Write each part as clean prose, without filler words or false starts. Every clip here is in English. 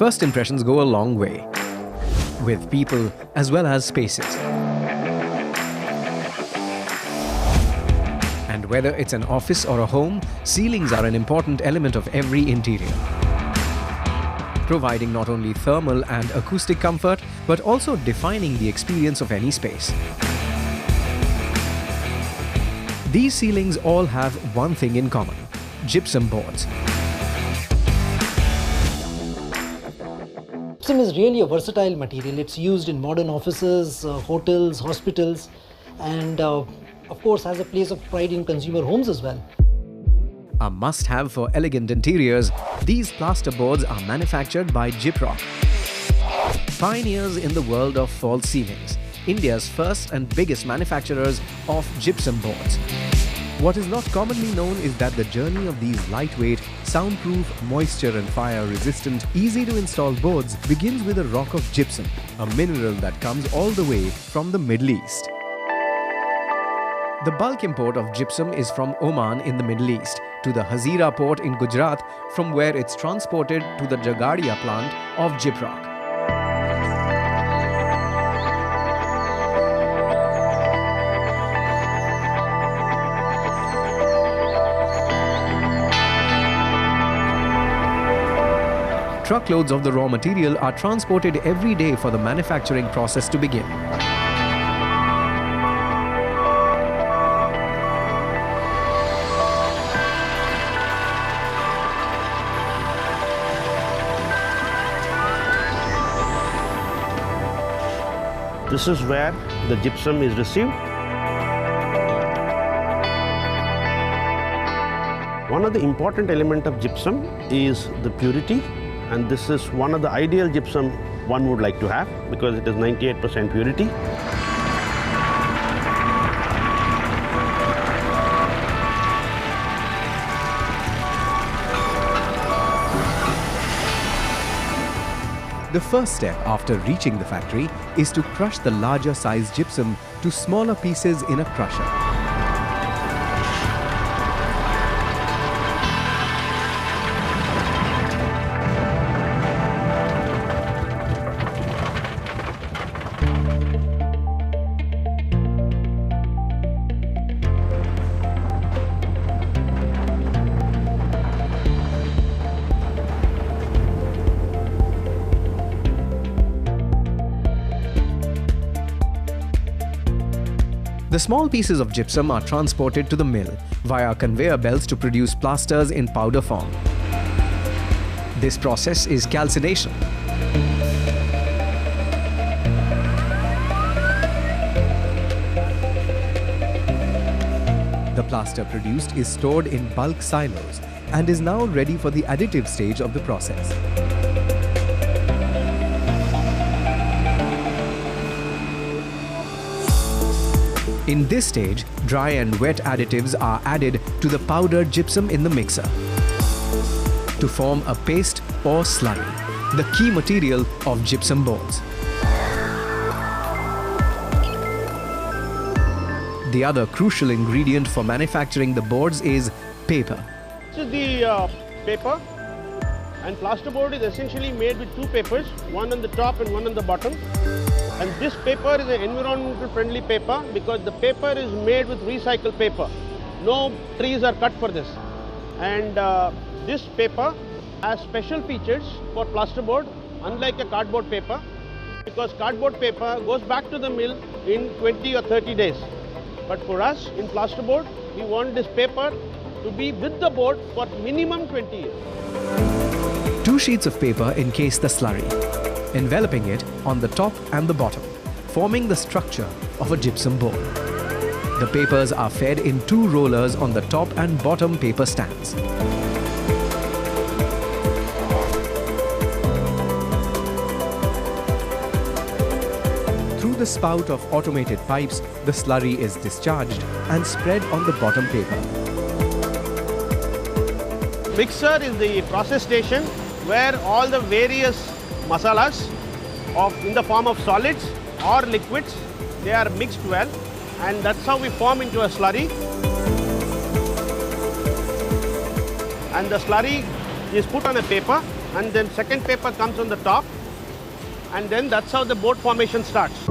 first impressions go a long way, with people as well as spaces. And whether it's an office or a home, ceilings are an important element of every interior, providing not only thermal and acoustic comfort, but also defining the experience of any space. These ceilings all have one thing in common: gypsum boards. Gypsum is really a versatile material. It's used in modern offices, hotels, hospitals, and of course has a place of pride in consumer homes as well. A must-have for elegant interiors, these plaster boards are manufactured by Gyproc. Pioneers in the world of false ceilings, India's first and biggest manufacturers of gypsum boards. What is not commonly known is that the journey of these lightweight, soundproof, moisture and fire-resistant, easy-to-install boards begins with a rock of gypsum, a mineral that comes all the way from the Middle East. The bulk import of gypsum is from Oman in the Middle East to the Hazira port in Gujarat, from where it's transported to the Jagadia plant of Gyproc. Truckloads of the raw material are transported every day for the manufacturing process to begin. This is where the gypsum is received. One of the important elements of gypsum is the purity. And this is one of the ideal gypsum one would like to have because it is 98% purity. The first step after reaching the factory is to crush the larger size gypsum to smaller pieces in a crusher. The small pieces of gypsum are transported to the mill via conveyor belts to produce plasters in powder form. This process is calcination. The plaster produced is stored in bulk silos and is now ready for the additive stage of the process. In this stage, dry and wet additives are added to the powdered gypsum in the mixer to form a paste or slurry, the key material of gypsum boards. The other crucial ingredient for manufacturing the boards is paper. This is the paper, and plasterboard is essentially made with two papers, one on the top and one on the bottom. And this paper is an environmental friendly paper because the paper is made with recycled paper. No trees are cut for this. And this paper has special features for plasterboard, unlike a cardboard paper, because cardboard paper goes back to the mill in 20 or 30 days. But for us in plasterboard, we want this paper to be with the board for minimum 20 years. 2 sheets of paper encase the slurry, enveloping it on the top and the bottom, forming the structure of a gypsum board. The papers are fed in 2 rollers on the top and bottom paper stands. Through the spout of automated pipes, the slurry is discharged and spread on the bottom paper. Mixer is the process station where all the various masalas in the form of solids or liquids, they are mixed well, and that's how we form into a slurry. And the slurry is put on a paper and then second paper comes on the top, and then that's how the board formation starts.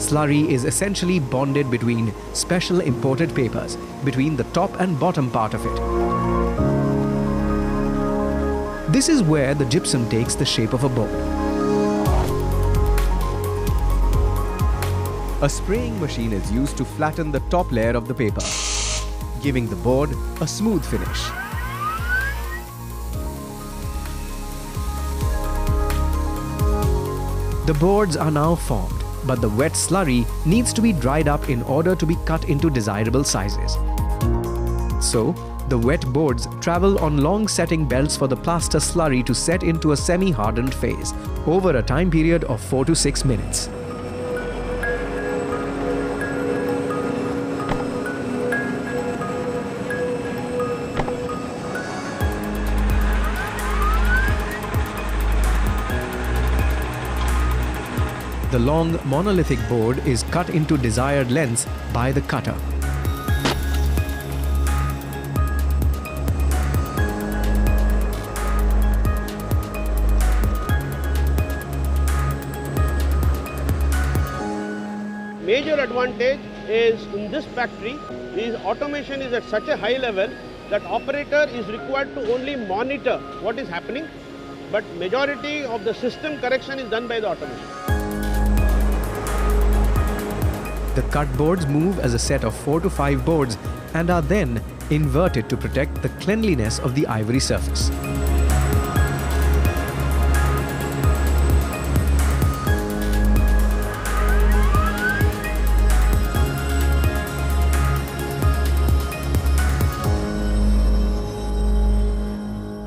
Slurry is essentially bonded between special imported papers, between the top and bottom part of it. This is where the gypsum takes the shape of a board. A spraying machine is used to flatten the top layer of the paper, giving the board a smooth finish. The boards are now formed, but the wet slurry needs to be dried up in order to be cut into desirable sizes. So, the wet boards travel on long setting belts for the plaster slurry to set into a semi-hardened phase over a time period of 4 to 6 minutes. The long monolithic board is cut into desired lengths by the cutter. Major advantage is in this factory is automation is at such a high level that operator is required to only monitor what is happening, but majority of the system correction is done by the automation. The cut boards move as a set of 4 to 5 boards and are then inverted to protect the cleanliness of the ivory surface.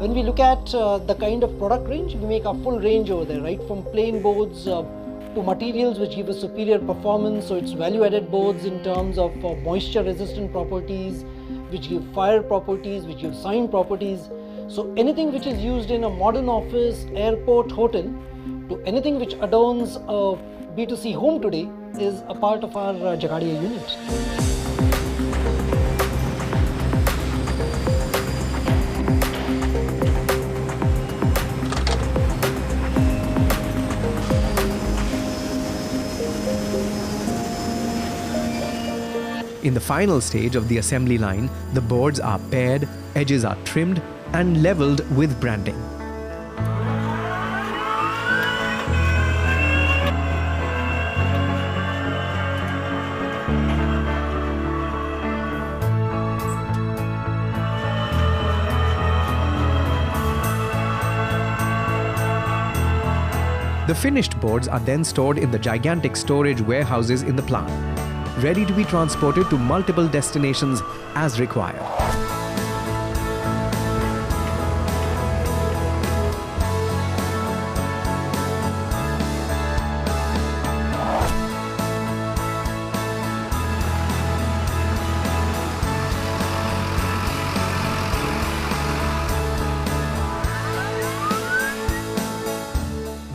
When we look at the kind of product range, we make a full range over there, right? From plain boards to materials which give a superior performance, so it's value-added boards in terms of moisture-resistant properties, which give fire properties, which give sign properties. So anything which is used in a modern office, airport, hotel, to anything which adorns a B2C home today is a part of our Jagadia unit. In the final stage of the assembly line, the boards are paired, edges are trimmed and leveled with branding. The finished boards are then stored in the gigantic storage warehouses in the plant, ready to be transported to multiple destinations as required.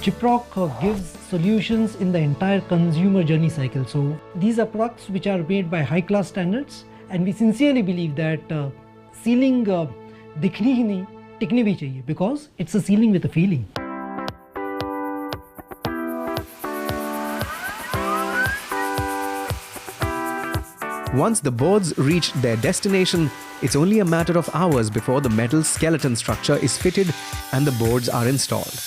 Gyproc gives solutions in the entire consumer journey cycle. So these are products which are made by high class standards, and we sincerely believe that sealing दिखनी ही नहीं, टिकनी भी चाहिए, because it's a sealing with a feeling. Once the boards reach their destination, it's only a matter of hours before the metal skeleton structure is fitted and the boards are installed.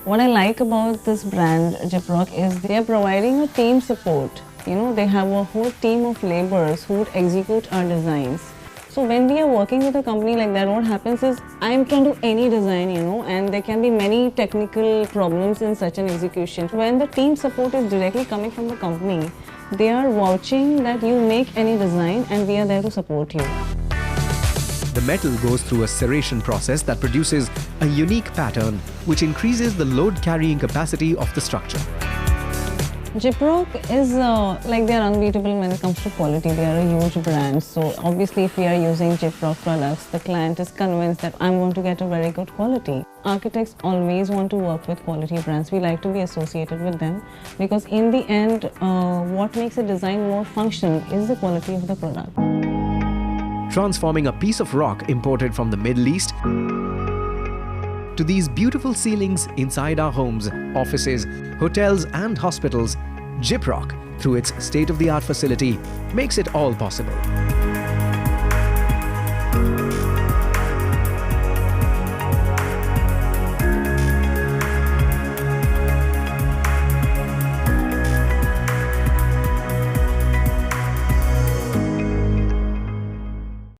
What I like about this brand, Gyproc, is they are providing a team support. You know, they have a whole team of laborers who would execute our designs. So when we are working with a company like that, what happens is I can do any design, you know, and there can be many technical problems in such an execution. When the team support is directly coming from the company, they are vouching that you make any design and we are there to support you. The metal goes through a serration process that produces a unique pattern which increases the load carrying capacity of the structure. Gyproc is like they are unbeatable when it comes to quality. They are a huge brand. So obviously if we are using Gyproc products, the client is convinced that I'm going to get a very good quality. Architects always want to work with quality brands. We like to be associated with them because in the end, what makes a design more functional is the quality of the product. Transforming a piece of rock imported from the Middle East to these beautiful ceilings inside our homes, offices, hotels and hospitals, Gyproc, through its state-of-the-art facility, makes it all possible.